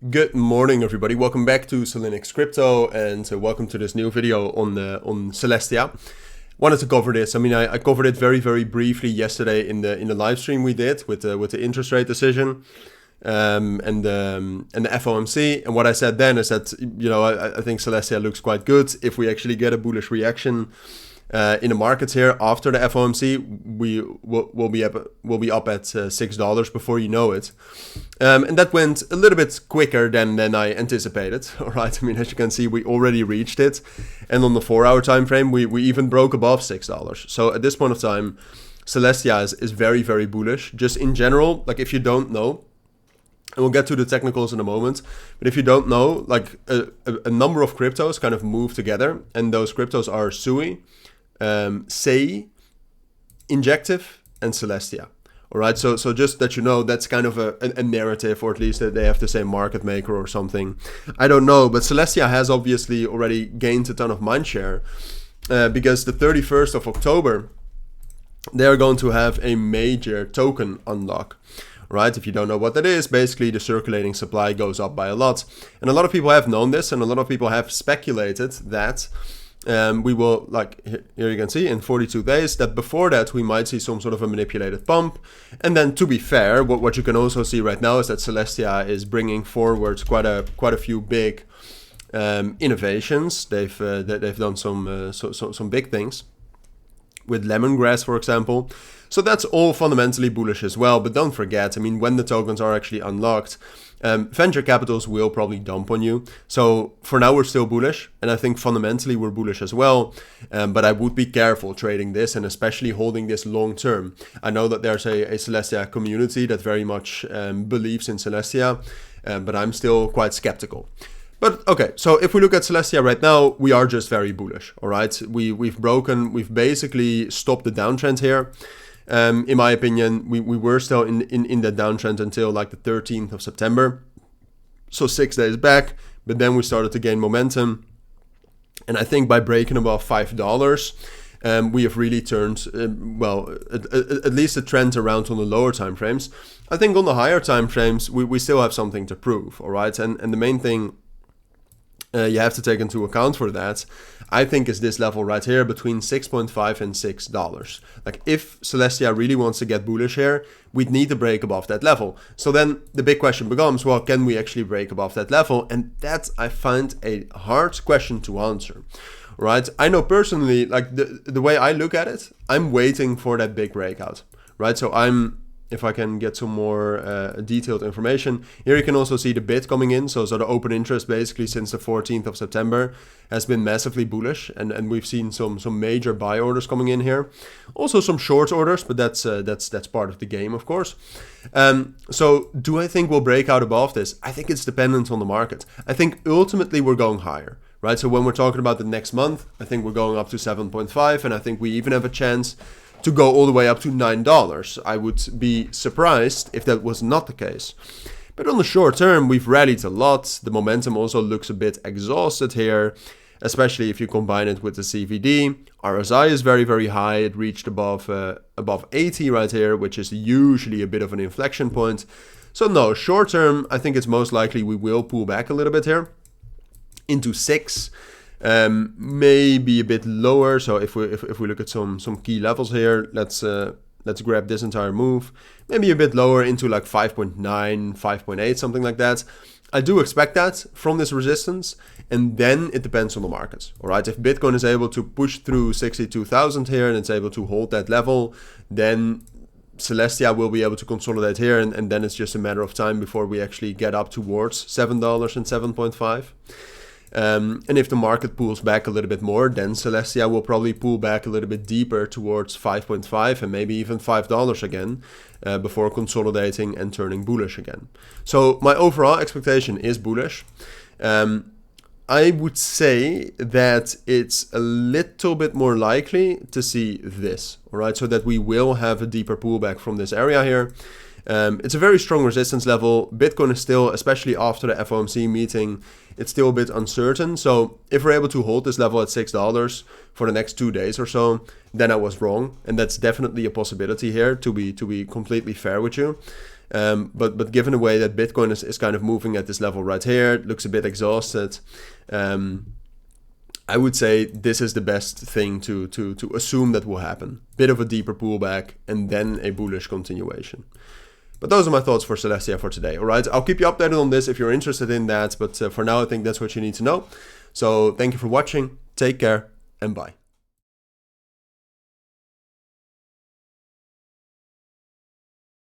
Good morning, everybody. Welcome back to Cilinix Crypto, and welcome to this new video on Celestia. Wanted to cover this. I covered it very briefly yesterday in the live stream we did with the interest rate decision and the FOMC. And what I said then is that I think Celestia looks quite good. If we actually get a bullish reaction in the markets here after the FOMC, we'll be up at $6 before you know it, and that went a little bit quicker than I anticipated. All right, as you can see, we already reached it, and on the 4-hour time frame, we even broke above $6. So at this point of time, Celestia is very bullish. Just in general, like if you don't know. And we'll get to the technicals in a moment. But if you don't know, like a number of cryptos kind of move together, and those cryptos are SUI, SEI, Injective, and Celestia. All right, so just that you know, that's kind of a narrative, or at least that they have the same market maker or something. I don't know, but Celestia has obviously already gained a ton of mindshare because the 31st of October, they are going to have a major token unlock. Right, if you don't know what that is, basically the circulating supply goes up by a lot. And a lot of people have known this, and a lot of people have speculated that we will, like here you can see, in 42 days, that before that we might see some sort of a manipulated pump. And then, to be fair, what you can also see right now is that Celestia is bringing forward quite a few big innovations. They've done some big things with lemongrass, for example. So that's all fundamentally bullish as well. But don't forget, when the tokens are actually unlocked, venture capitals will probably dump on you. So for now, we're still bullish. And I think fundamentally we're bullish as well. But I would be careful trading this, and especially holding this long term. I know that there's a Celestia community that very much believes in Celestia, but I'm still quite skeptical. But okay, so if we look at Celestia right now, we are just very bullish, all right? We've basically stopped the downtrend here. In my opinion, we were still in that downtrend until like the 13th of September. So 6 days back, but then we started to gain momentum. And I think by breaking above $5, we have really turned, at least the trend around on the lower time frames. I think on the higher time frames, we still have something to prove, all right? And the main thing you have to take into account for that, I think, is this level right here between 6.5 and $6. Like if Celestia really wants to get bullish here, we'd need to break above that level. So then the big question becomes, well, can we actually break above that level? And that I find a hard question to answer. Right? I know personally, like the way I look at it, I'm waiting for that big breakout. Right? So if I can get some more detailed information. Here you can also see the bid coming in. So the open interest basically since the 14th of September has been massively bullish. And we've seen some major buy orders coming in here. Also some short orders, but that's part of the game, of course. So do I think we'll break out above this? I think it's dependent on the market. I think ultimately we're going higher. Right? So when we're talking about the next month, I think we're going up to 7.5. And I think we even have a chance to go all the way up to $9. I would be surprised if that was not the case. But on the short term, we've rallied a lot. The momentum also looks a bit exhausted here, especially if you combine it with the CVD. RSI is very high. It reached above 80 right here, which is usually a bit of an inflection point. So no, short term, I think it's most likely we will pull back a little bit here into 6. Maybe a bit lower. So if we look at some key levels here, let's grab this entire move. Maybe a bit lower into like 5.9, 5.8, something like that. I do expect that from this resistance, and then it depends on the markets. All right, if Bitcoin is able to push through 62,000 here and it's able to hold that level, then Celestia will be able to consolidate here, and then it's just a matter of time before we actually get up towards $7 and 7.5. And if the market pulls back a little bit more, then Celestia will probably pull back a little bit deeper towards 5.5 and maybe even $5 again before consolidating and turning bullish again. So my overall expectation is bullish. I would say that it's a little bit more likely to see this, all right? So that we will have a deeper pullback from this area here. It's a very strong resistance level. Bitcoin is still, especially after the FOMC meeting, it's still a bit uncertain. So if we're able to hold this level at $6 for the next 2 days or so, then I was wrong. And that's definitely a possibility here, to be completely fair with you. But given the way that Bitcoin is kind of moving at this level right here, it looks a bit exhausted. I would say this is the best thing to assume that will happen. Bit of a deeper pullback and then a bullish continuation. But those are my thoughts for Celestia for today. All right, I'll keep you updated on this if you're interested in that. But for now, I think that's what you need to know. So thank you for watching. Take care and bye.